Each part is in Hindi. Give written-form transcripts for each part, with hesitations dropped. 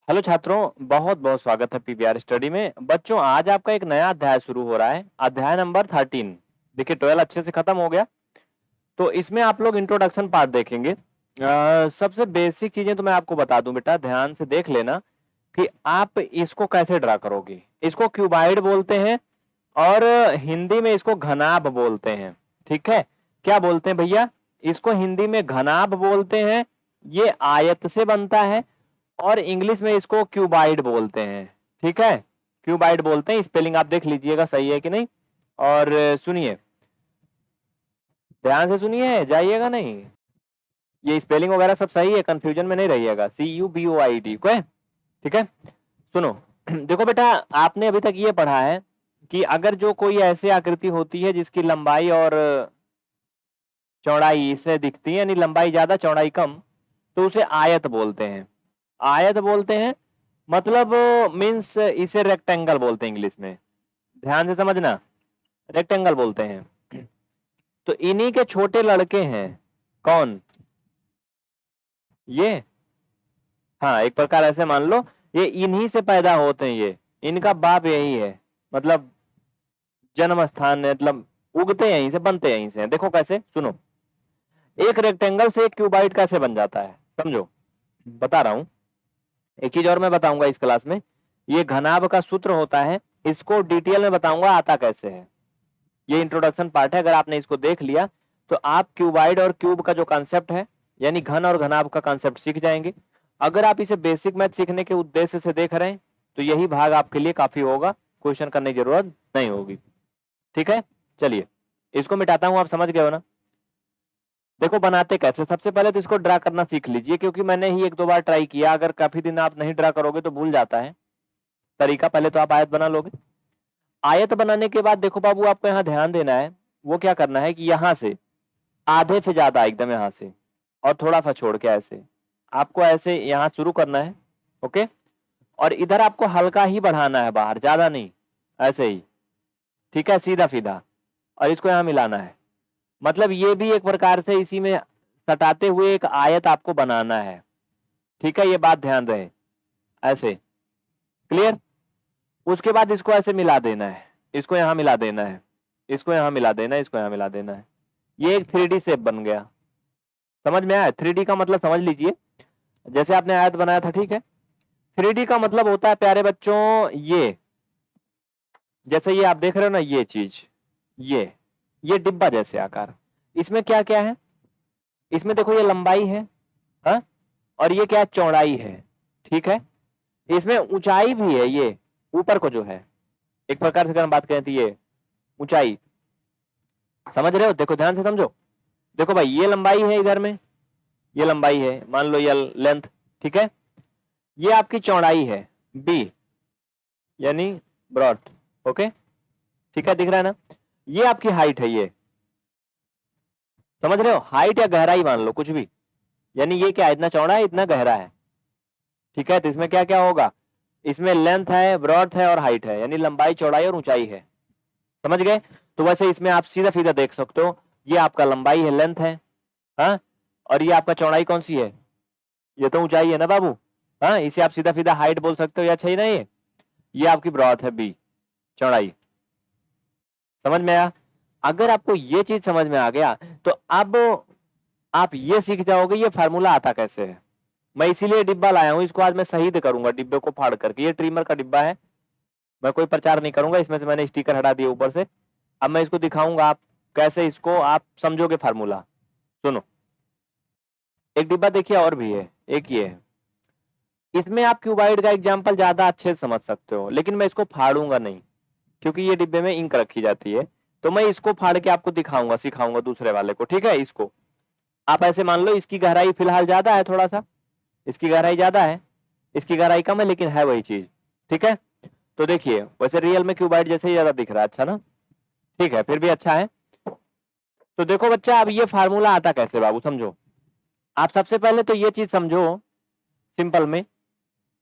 हेलो छात्रों, बहुत बहुत स्वागत है पीवीआर स्टडी में। बच्चों, आज आपका एक नया अध्याय शुरू हो रहा है, अध्याय नंबर 13। देखिए 12 अच्छे से खत्म हो गया, तो इसमें आप लोग इंट्रोडक्शन पार्ट देखेंगे। सबसे बेसिक चीजें तो मैं आपको बता दूं, बेटा ध्यान से देख लेना कि आप इसको कैसे ड्रा करोगे। इसको क्यूबाइड बोलते हैं और हिंदी में इसको घनाभ बोलते हैं। ठीक है, क्या बोलते हैं भैया? इसको हिंदी में घनाभ बोलते हैं। ये आयत से बनता है और इंग्लिश में इसको क्यूबाइड बोलते हैं। ठीक है, क्यूबाइड बोलते हैं। स्पेलिंग आप देख लीजिएगा सही है कि नहीं। और सुनिए, ध्यान से सुनिए, जाइएगा नहीं। ये स्पेलिंग वगैरह सब सही है, कंफ्यूजन में नहीं रहिएगा। CUBOID को है। ठीक है, सुनो। देखो बेटा, आपने अभी तक ये पढ़ा है कि अगर जो कोई ऐसी आकृति होती है जिसकी लंबाई और चौड़ाई इससे दिखती है, यानी लंबाई ज्यादा चौड़ाई कम, तो उसे आयत बोलते हैं। आयत बोलते हैं, मतलब मीन्स इसे रेक्टेंगल बोलते हैं इंग्लिश में। ध्यान से समझना, रेक्टेंगल बोलते हैं। तो इन्हीं के छोटे लड़के हैं। कौन? ये। हाँ, एक प्रकार ऐसे मान लो, ये इन्हीं से पैदा होते हैं। ये इनका बाप यही है, मतलब जन्म स्थान, मतलब उगते यहीं से, बनते यहीं से हैं। देखो कैसे, सुनो। एक रेक्टेंगल से एक क्यूबाइड कैसे बन जाता है, समझो, बता रहा हूं। एक चीज और मैं बताऊंगा इस क्लास में, ये घनाभ का सूत्र होता है, इसको डिटेल में बताऊंगा आता कैसे है। ये इंट्रोडक्शन पार्ट है, अगर आपने इसको देख लिया तो आप क्यूबाइड और क्यूब का जो कॉन्सेप्ट है, यानी घन और घनाभ का कॉन्सेप्ट सीख जाएंगे। अगर आप इसे बेसिक मैथ सीखने के उद्देश्य से देख रहे हैं तो यही भाग आपके लिए काफी होगा, क्वेश्चन करने की जरूरत नहीं होगी। ठीक है, चलिए इसको मिटाता हूं। आप समझ गए हो ना? देखो बनाते कैसे, सबसे पहले तो इसको ड्रा करना सीख लीजिए, क्योंकि मैंने ही एक दो बार ट्राई किया। अगर काफी दिन आप नहीं ड्रा करोगे तो भूल जाता है तरीका। पहले तो आप आयत बना लोगे। आयत बनाने के बाद देखो बाबू, आपको यहाँ ध्यान देना है। वो क्या करना है कि यहाँ से आधे से ज्यादा एकदम यहाँ से और थोड़ा सा छोड़ के ऐसे आपको ऐसे यहाँ शुरू करना है। ओके, और इधर आपको हल्का ही बढ़ाना है बाहर, ज्यादा नहीं, ऐसे ही। ठीक है, सीधा सीधा, और इसको यहाँ मिलाना है। मतलब ये भी एक प्रकार से इसी में सटाते हुए एक आयत आपको बनाना है। ठीक है, ये बात ध्यान रहे, ऐसे। क्लियर? उसके बाद इसको ऐसे मिला देना है, इसको यहाँ मिला देना है, इसको यहाँ मिला देना है, इसको यहाँ मिला देना है। ये एक 3D शेप बन गया। समझ में आया? 3D का मतलब समझ लीजिए, जैसे आपने आयत बनाया था, ठीक है। 3D का मतलब होता है प्यारे बच्चों, ये जैसे ये आप देख रहे हो ना, ये चीज, ये डिब्बा जैसे आकार। इसमें क्या क्या है? इसमें देखो, ये लंबाई है, हाँ, और ये क्या, चौड़ाई है। ठीक है, इसमें ऊंचाई भी है, ये ऊपर को जो है, एक प्रकार से अगर हम बात करें तो ये ऊंचाई। समझ रहे हो? देखो ध्यान से समझो। देखो भाई, ये लंबाई है इधर में, ये लंबाई है, मान लो ये लेंथ। ठीक है, ये आपकी चौड़ाई है बी, यानी ब्रॉड। ओके, ठीक है, दिख रहा है ना? ये आपकी हाइट है, ये समझ रहे हो? हाइट या गहराई मान लो, कुछ भी, यानी ये क्या, इतना चौड़ा है, इतना गहरा है। ठीक है, तो इसमें क्या क्या होगा? इसमें लेंथ है, ब्रॉड है और हाइट है, यानी लंबाई, चौड़ाई और ऊंचाई है। समझ गए? तो वैसे इसमें आप सीधा सीधा देख सकते हो, ये आपका लंबाई है, लेंथ है, हाँ, और ये आपका चौड़ाई कौन सी है? ये तो ऊंचाई है ना बाबू। हाँ, इसे आप सीधा सीधा हाइट बोल सकते हो, या अच्छा ही नहीं? ये आपकी ब्रॉड है बी, चौड़ाई। समझ में आया? अगर आपको ये चीज समझ में आ गया तो अब आप ये सीख जाओगे ये फार्मूला आता कैसे है। मैं इसीलिए डिब्बा लाया हूं, इसको आज मैं शहीद करूंगा डिब्बे को फाड़ करके। ये ट्रिमर का डिब्बा है, मैं कोई प्रचार नहीं करूंगा, इसमें से मैंने स्टिकर हटा दिया ऊपर से। अब मैं इसको दिखाऊंगा, आप कैसे इसको आप समझोगे फार्मूला। सुनो, एक डिब्बा देखिए और भी है, एक ये है। इसमें आप क्यूबाइड का एग्जाम्पल ज्यादा अच्छे से समझ सकते हो, लेकिन मैं इसको फाड़ूंगा नहीं, क्योंकि ये डिब्बे में इंक रखी जाती है। तो मैं इसको फाड़ के आपको दिखाऊंगा, सिखाऊंगा दूसरे वाले को। ठीक है, इसको आप ऐसे मान लो, इसकी गहराई फिलहाल ज्यादा है, थोड़ा सा इसकी गहराई ज्यादा है, इसकी गहराई कम है, लेकिन है वही चीज। ठीक है, तो देखिए वैसे रियल में क्यूबाइड जैसे ही ज्यादा दिख रहा है, अच्छा ना? ठीक है, फिर भी अच्छा है। तो देखो बच्चा, अब ये फार्मूला आता कैसे बाबू, समझो। आप सबसे पहले तो ये चीज समझो सिंपल में,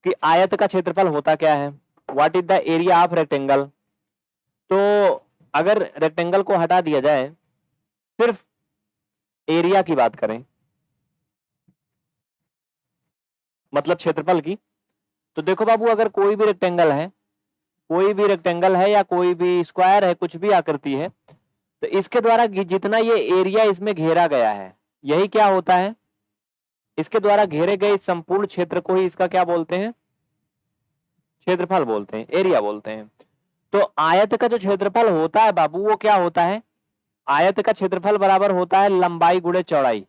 कि आयत का क्षेत्रफल होता क्या है। What is the area of rectangle. तो अगर रेक्टेंगल को हटा दिया जाए, सिर्फ एरिया की बात करें, मतलब क्षेत्रफल की, तो देखो बाबू, अगर कोई भी रेक्टेंगल है, कोई भी रेक्टेंगल है या कोई भी स्क्वायर है, कुछ भी आकृति है, तो इसके द्वारा जितना ये एरिया इसमें घेरा गया है, यही क्या होता है, इसके द्वारा घेरे गए इस संपूर्ण क्षेत्र को ही इसका क्या बोलते हैं, क्षेत्रफल बोलते हैं, एरिया बोलते हैं। तो आयत का जो क्षेत्रफल होता है बाबू, वो क्या होता है, आयत का क्षेत्रफल बराबर होता है लंबाई गुणे चौड़ाई,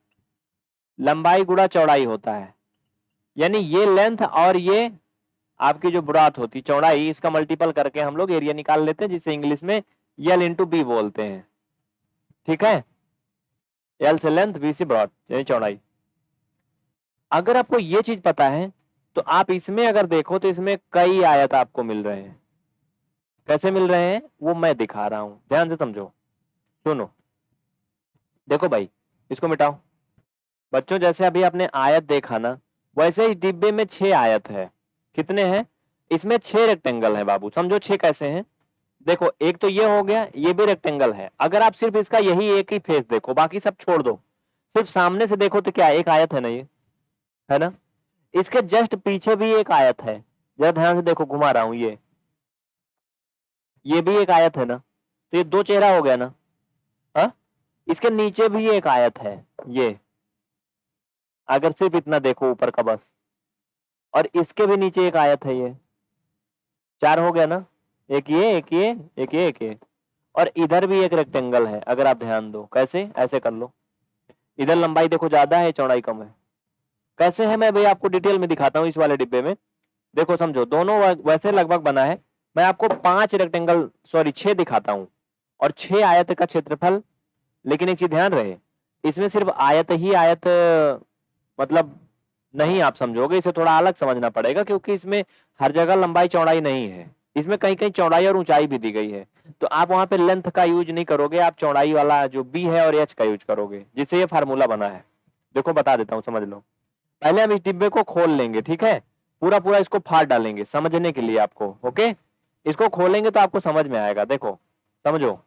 लंबाई गुणा चौड़ाई होता है। यानी ये लेंथ और ये आपकी जो ब्रॉथ होती चौड़ाई, इसका मल्टीपल करके हम लोग एरिया निकाल लेते हैं, जिसे इंग्लिश में यल इंटू बी बोलते हैं। ठीक है, एल से लेंथ, बी से ब्रॉथ यानी चौड़ाई। अगर आपको ये चीज पता है तो आप इसमें अगर देखो तो इसमें कई आयत आपको मिल रहे हैं। कैसे मिल रहे हैं वो मैं दिखा रहा हूं, ध्यान से समझो, सुनो। देखो भाई, इसको मिटाओ बच्चों, जैसे अभी आपने आयत देखा ना, वैसे ही डिब्बे में 6 आयत है। कितने हैं, इसमें 6 रेक्टेंगल है बाबू। समझो 6 कैसे हैं, देखो एक तो ये हो गया, ये भी रेक्टेंगल है। अगर आप सिर्फ इसका यही एक ही फेस देखो, बाकी सब छोड़ दो, सिर्फ सामने से देखो, तो क्या एक आयत है ना, ये है ना। इसके जस्ट पीछे भी एक आयत है, जरा ध्यान से देखो, घुमा रहा हूं, ये भी एक आयत है ना, तो ये 2 चेहरा हो गया ना। हा? इसके नीचे भी एक आयत है, ये अगर सिर्फ इतना देखो ऊपर का बस, और इसके भी नीचे एक आयत है, ये 4 हो गया ना, एक ये, एक ये, एक ये, एक ये, और इधर भी एक रेक्टेंगल है। अगर आप ध्यान दो, कैसे, ऐसे कर लो, इधर लंबाई देखो ज्यादा है, चौड़ाई कम है। कैसे है मैं भाई आपको डिटेल में दिखाता हूँ इस वाले डिब्बे में। देखो समझो, दोनों वैसे लगभग बना है। मैं आपको 5 रेक्टेंगल, सॉरी 6 दिखाता हूँ, और 6 आयत का क्षेत्रफल। लेकिन एक चीज ध्यान रहे, इसमें सिर्फ आयत ही आयत मतलब नहीं आप समझोगे, इसे थोड़ा अलग समझना पड़ेगा, क्योंकि इसमें हर जगह लंबाई चौड़ाई नहीं है, इसमें कहीं कहीं चौड़ाई और ऊंचाई भी दी गई है। तो आप वहां पे लेंथ का यूज नहीं करोगे, आप चौड़ाई वाला जो बी है और एच का यूज करोगे, जिससे ये फार्मूला बना है। देखो बता देता हूँ, समझ लो। पहले हम इस डिब्बे को खोल लेंगे, ठीक है, पूरा पूरा इसको फाड़ डालेंगे समझने के लिए आपको। ओके, इसको खोलेंगे तो आपको समझ में आएगा। देखो समझो,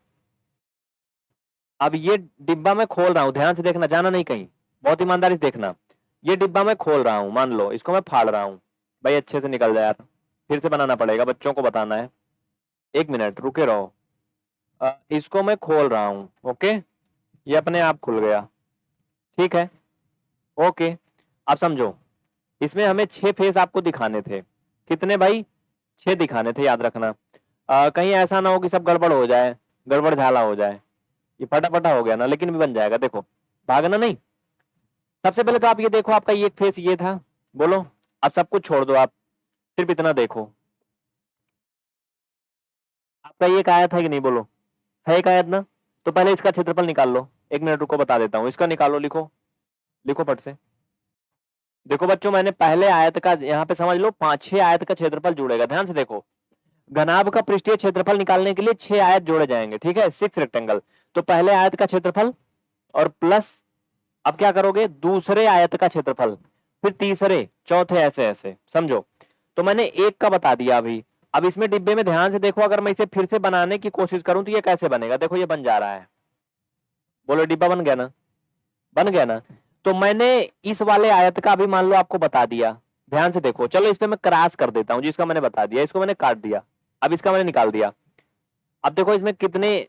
अब ये डिब्बा मैं खोल रहा हूं, ध्यान से देखना, जाना नहीं कहीं, बहुत ईमानदारी से देखना। ये डिब्बा मैं खोल रहा हूं, मान लो इसको मैं फाड़ रहा हूं, भाई अच्छे से निकल जाए यार, फिर से बनाना पड़ेगा, बच्चों को बताना है। 1 मिनट रुके रहो। इसको मैं खोल रहा हूं, ओके, ये अपने आप खुल गया, ठीक है, ओके। अब समझो, इसमें हमें 6 फेस आपको दिखाने थे। कितने भाई, 6 दिखाने थे, याद रखना। कहीं ऐसा ना हो कि सब गड़बड़ हो जाए, गड़बड़ झाला हो जाए। ये फटाफटा हो गया ना, लेकिन भी बन जाएगा, देखो, भागना नहीं। सबसे पहले तो आप ये देखो, आपका ये फेस ये था, बोलो। अब सब कुछ छोड़ दो, आप सिर्फ इतना देखो, आपका ये एक आयत है कि नहीं, बोलो, है एक आयत ना। तो पहले इसका क्षेत्रफल निकाल लो। 1 मिनट रुको, बता देता हूँ, इसका निकालो, लिखो, लिखो फट से। देखो बच्चों, मैंने पहले आयत का, यहाँ पे समझ लो, 5-6 आयत का क्षेत्रफल जुड़ेगा, ध्यान से देखो। घनाभ का पृष्ठीय क्षेत्रफल निकालने के लिए 6 आयत जोड़े जाएंगे, ठीक है, 6 रेक्टेंगल। तो पहले आयत का क्षेत्रफल और प्लस, अब क्या करोगे, दूसरे आयत का क्षेत्रफल, फिर तीसरे, चौथे, ऐसे ऐसे, समझो। तो मैंने एक का बता दिया अभी। अब इसमें डिब्बे में ध्यान से देखो, अगर मैं इसे फिर से बनाने की कोशिश करूं तो ये कैसे बनेगा। देखो ये बन जा रहा है, बोलो डिब्बा बन गया ना, बन गया ना। तो मैंने इस वाले आयत का अभी मान लो आपको बता दिया, ध्यान से देखो। चलो इस पे मैं क्रॉस कर देता हूं, जिसका मैंने बता दिया, इसको मैंने काट दिया, अब इसका मैंने निकाल दिया। अब देखो इसमें कितने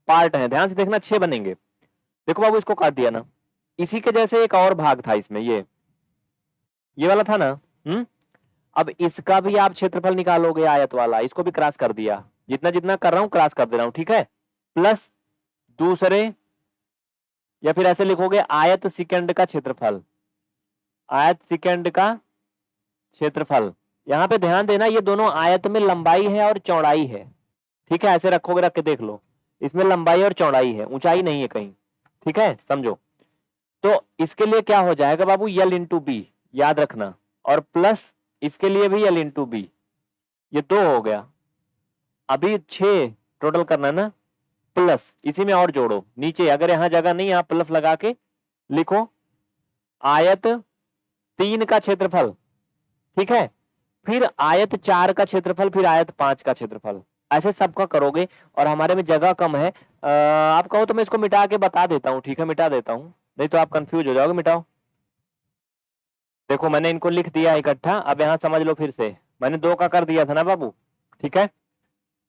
पार्ट हैं, ध्यान से देखना, 6 बनेंगे। देखो बाबू, इसको काट दिया ना, इसी के जैसे एक और भाग था इसमें, ये वाला था ना। अब इसका भी आप क्षेत्रफल निकालोगे आयत वाला, इसको भी क्रॉस कर दिया, जितना जितना कर रहा हूं क्रॉस कर दे रहा हूं, ठीक है। प्लस दूसरे, या फिर ऐसे लिखोगे, आयत सेकंड का क्षेत्रफल, आयत सेकंड का क्षेत्रफल। यहां पे ध्यान देना, ये दोनों आयत में लंबाई है और चौड़ाई है, ठीक है, ऐसे रखोगे, रख के देख लो, इसमें लंबाई और चौड़ाई है, ऊंचाई नहीं है कहीं, ठीक है, समझो। तो इसके लिए क्या हो जाएगा बाबू, यल इंटू बी, याद रखना, और प्लस इसके लिए भी यल इंटू बी, ये 2 हो गया। अभी 6 टोटल करना है ना, प्लस इसी में और जोड़ो नीचे, अगर यहां जगह नहीं, आप प्लस लगा के लिखो, आयत 3 का क्षेत्रफल, ठीक है, फिर आयत 4 का क्षेत्रफल, फिर आयत 5 का क्षेत्रफल, ऐसे सबका करोगे। और हमारे में जगह कम है, आप कहो तो मैं इसको मिटा के बता देता हूँ, ठीक है, मिटा देता हूँ, नहीं तो आप कंफ्यूज हो जाओगे। मिटाओ, देखो मैंने इनको लिख दिया इकट्ठा, अब यहां समझ लो फिर से। मैंने 2 का कर दिया था ना बाबू, ठीक है।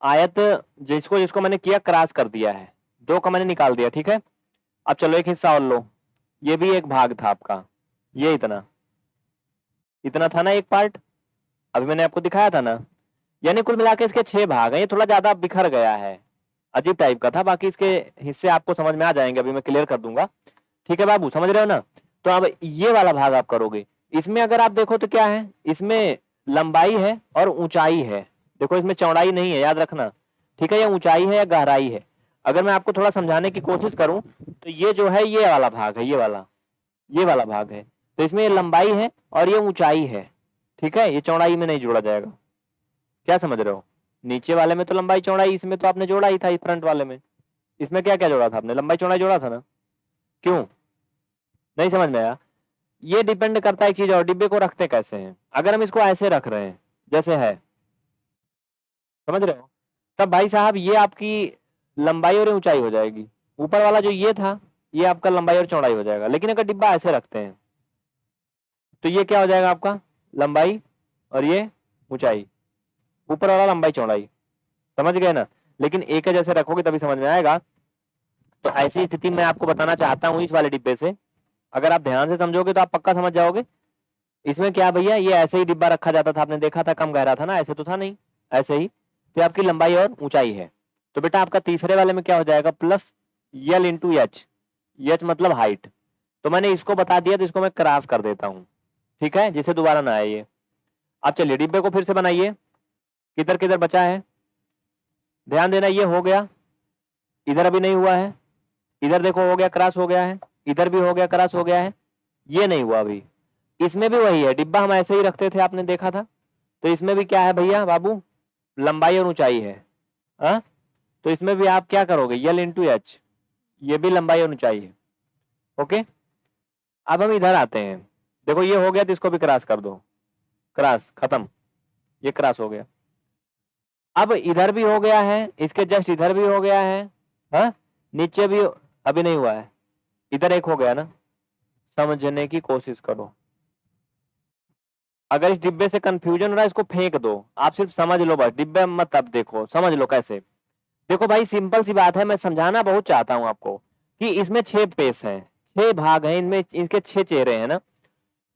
आयत जिसको जिसको मैंने किया क्रॉस कर दिया है, 2 का मैंने निकाल दिया, ठीक है। अब चलो एक हिस्सा और लो, ये भी एक भाग था आपका, ये इतना इतना था ना एक पार्ट, अभी मैंने आपको दिखाया था ना। यानी कुल मिला के इसके 6 भाग हैं। ये थोड़ा ज्यादा बिखर गया है, अजीब टाइप का था, बाकी इसके हिस्से आपको समझ में आ जाएंगे, अभी मैं क्लियर कर दूंगा, ठीक है बाबू, समझ रहे हो ना। तो अब ये वाला भाग आप करोगे। इसमें अगर आप देखो तो क्या है, इसमें लंबाई है और ऊंचाई है। देखो इसमें चौड़ाई नहीं है, याद रखना, ठीक है। या ऊंचाई है या गहराई है। अगर मैं आपको थोड़ा समझाने की कोशिश करूं तो ये जो है ये वाला भाग है, ये वाला भाग है। तो इसमें ये लंबाई है और ये ऊंचाई है, ठीक है। ये चौड़ाई में नहीं जोड़ा जाएगा, क्या समझ रहे हो। नीचे वाले में तो लंबाई चौड़ाई, इसमें तो आपने जोड़ा ही था, इस फ्रंट वाले में। इसमें क्या क्या जोड़ा था आपने, लंबाई चौड़ाई जोड़ा था ना। क्यों नहीं समझ में आया। ये डिपेंड करता है एक चीज और, डिब्बे को रखते कैसे हैं। अगर हम इसको ऐसे रख रहे हैं जैसे है, समझ रहे हो, तब भाई साहब ये आपकी लंबाई और ऊंचाई हो जाएगी। ऊपर वाला जो ये था ये आपका लंबाई और चौड़ाई हो जाएगा। लेकिन अगर डिब्बा ऐसे रखते हैं तो ये क्या हो जाएगा आपका, लंबाई और ये ऊंचाई, ऊपर वाला लंबाई चौड़ाई, समझ गए ना। लेकिन एक है जैसे रखोगे तभी समझ में आएगा। तो ऐसी स्थिति मैं आपको बताना चाहता हूँ इस वाले डिब्बे से, अगर आप ध्यान से समझोगे तो आप पक्का समझ जाओगे। इसमें क्या भैया, ये ऐसे ही डिब्बा रखा जाता था, आपने देखा था, कम गहरा था ना, ऐसे तो था नहीं, ऐसे ही। तो आपकी लंबाई और ऊंचाई है। तो बेटा आपका तीसरे वाले में क्या हो जाएगा, प्लस यल इंटू एच, एच मतलब हाइट। तो मैंने इसको बता दिया, तो इसको मैं क्रॉस कर देता हूँ, ठीक है, जिसे दोबारा ना आए ये। अब चलिए डिब्बे को फिर से बनाइए, किधर किधर बचा है ध्यान देना। ये हो गया, इधर अभी नहीं हुआ है, इधर देखो हो गया, क्रॉस हो गया है, इधर भी हो गया, क्रॉस हो गया है, ये नहीं हुआ अभी। इसमें भी वही है, डिब्बा हम ऐसे ही रखते थे, आपने देखा था। तो इसमें भी क्या है भैया बाबू, लंबाई और ऊंचाई है। हा? तो इसमें भी आप क्या करोगे, यल इंटू एच, ये भी लंबाई और ऊंचाई है, ओके। अब हम इधर आते हैं, देखो ये हो गया, तो इसको भी क्रॉस कर दो, क्रॉस खत्म, ये क्रॉस हो गया। अब इधर भी हो गया है, इसके जस्ट इधर भी हो गया है, हा? नीचे भी अभी नहीं हुआ है, इधर एक हो गया ना। समझने की कोशिश करो, अगर इस डिब्बे से कंफ्यूजन हो रहा है इसको फेंक दो, आप सिर्फ समझ लो बस, डिब्बे मत अब देखो, समझ लो कैसे। देखो भाई सिंपल सी बात है, मैं समझाना बहुत चाहता हूं आपको कि इसमें 6 पेस हैं, 6 भाग हैं, इनमें इनके 6 चेहरे हैं ना।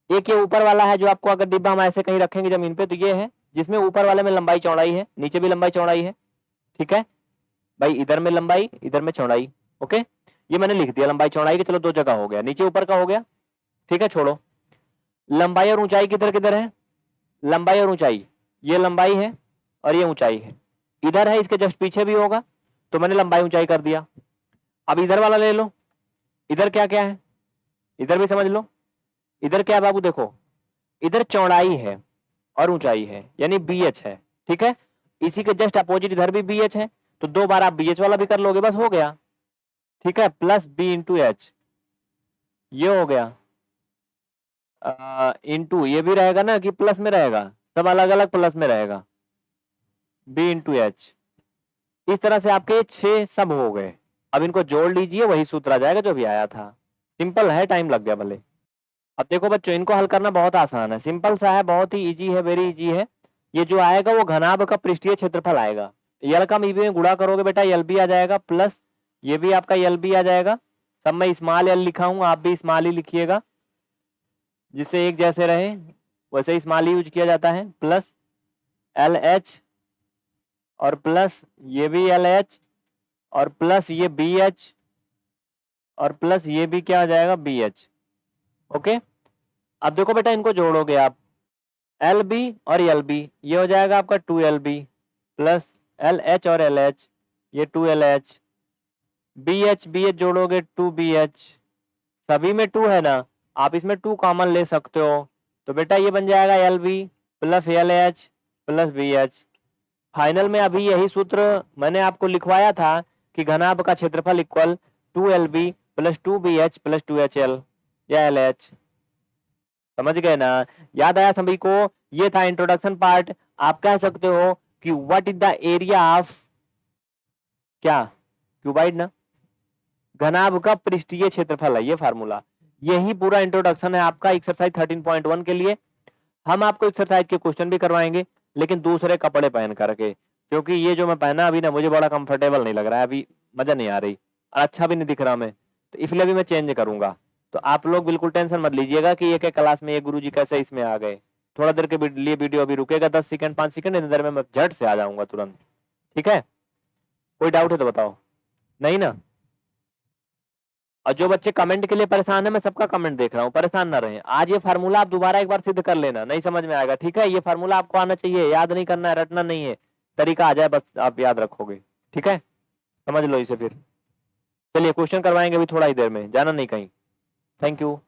एक ये ऊपर वाला है जो आपको अगर डिब्बा हम ऐसे कहीं रखेंगे जमीन पे तो ये है, जिसमें ऊपर वाले में लंबाई चौड़ाई है, नीचे भी लंबाई चौड़ाई है, ठीक है भाई। इधर में लंबाई, इधर में चौड़ाई, ओके। ये मैंने लिख दिया लंबाई चौड़ाई के, चलो 2 जगह हो गया, नीचे ऊपर का हो गया, ठीक है। छोड़ो, लंबाई और ऊंचाई किधर किधर है, लंबाई और ऊंचाई, ये लंबाई है और ये ऊंचाई है, इधर है, इसके जस्ट पीछे भी होगा, तो मैंने लंबाई ऊंचाई कर दिया। अब इधर वाला ले लो, इधर क्या क्या है, इधर भी समझ लो। इधर क्या है बाबू, देखो इधर चौड़ाई है और ऊंचाई है, यानी बी एच है, ठीक है। इसी के जस्ट अपोजिट इधर भी बी एच है, तो 2 बार आप बी एच वाला भी कर लोगे, बस हो गया, ठीक है। प्लस बी इंटू एच, ये हो गया, इंटू ये भी रहेगा ना कि प्लस में रहेगा, सब अलग अलग प्लस में रहेगा, बी इंटू एच। इस तरह से आपके 6 सब हो गए। अब इनको जोड़ लीजिए, वही सूत्र आ जाएगा जो भी आया था। सिंपल है, टाइम लग गया भले। अब देखो बच्चों, इनको हल करना बहुत आसान है, सिंपल सा है, बहुत ही इजी है, वेरी इजी है। ये जो आएगा वो घनाभ का पृष्ठीय क्षेत्रफल आएगा। यल का मीबी में गुणा करोगे बेटा, यल भी आ जाएगा, प्लस ये भी आपका यल भी आ जाएगा। सब मैं स्मॉल यल लिखा हूं, आप भी स्मॉल ही लिखिएगा, जिससे एक जैसे रहे, वैसे स्मॉल ही यूज किया जाता है। प्लस एल एच और प्लस ये भी एल एच और प्लस ये बी एच और प्लस ये भी क्या हो जाएगा, बी एच, ओके। अब देखो बेटा, इनको जोड़ोगे आप, एल बी और एल बी, ये हो जाएगा आपका 2LB प्लस एल एच और एल एच, ये 2LH, बी एच जोड़ोगे 2BH, सभी में 2 है ना, आप इसमें 2 कॉमन ले सकते हो, तो बेटा ये बन जाएगा LB plus LH plus BH। Final में अभी यही सूत्र मैंने आपको लिखवाया था कि घनाभ का क्षेत्रफल equal 2LB plus 2BH plus 2HL या LH, समझ गए ना। याद आया सभी को, ये था इंट्रोडक्शन पार्ट। आप कह सकते हो कि what is the area of, क्या क्यूबाइड ना, घनाभ का पृष्ठीय क्षेत्रफल है ये फार्मूला। यही पूरा इंट्रोडक्शन है आपका एक्सरसाइज 13.1 के लिए। हम आपको एक्सरसाइज के क्वेश्चन भी करवाएंगे, लेकिन दूसरे कपड़े पहन करके, क्योंकि ये जो मैं पहना अभी ना मुझे बड़ा कंफर्टेबल नहीं लग रहा है, अभी मजा नहीं आ रही और अच्छा भी नहीं दिख रहा मैं, तो इसलिए अभी मैं चेंज करूंगा। तो आप लोग बिल्कुल टेंशन मत लीजिएगा कि एक एक क्लास में ये गुरुजी कैसे इसमें आ गए। थोड़ा देर के लिए वीडियो अभी रुकेगा, 10 सेकंड 5 सेकंड, इतनी देर में मैं झट से आ जाऊंगा तुरंत। ठीक है, कोई डाउट है तो बताओ, नहीं ना? और जो बच्चे कमेंट के लिए परेशान है, मैं सबका कमेंट देख रहा हूँ, परेशान ना रहें। आज ये फार्मूला आप दोबारा एक बार सिद्ध कर लेना, नहीं समझ में आएगा, ठीक है? ये फार्मूला आपको आना चाहिए, याद नहीं करना है, रटना नहीं है, तरीका आ जाए बस आप याद रखोगे। ठीक है, समझ लो इसे फिर। चलिए क्वेश्चन करवाएंगे अभी थोड़ा ही देर में, जाना नहीं कहीं। Thank you.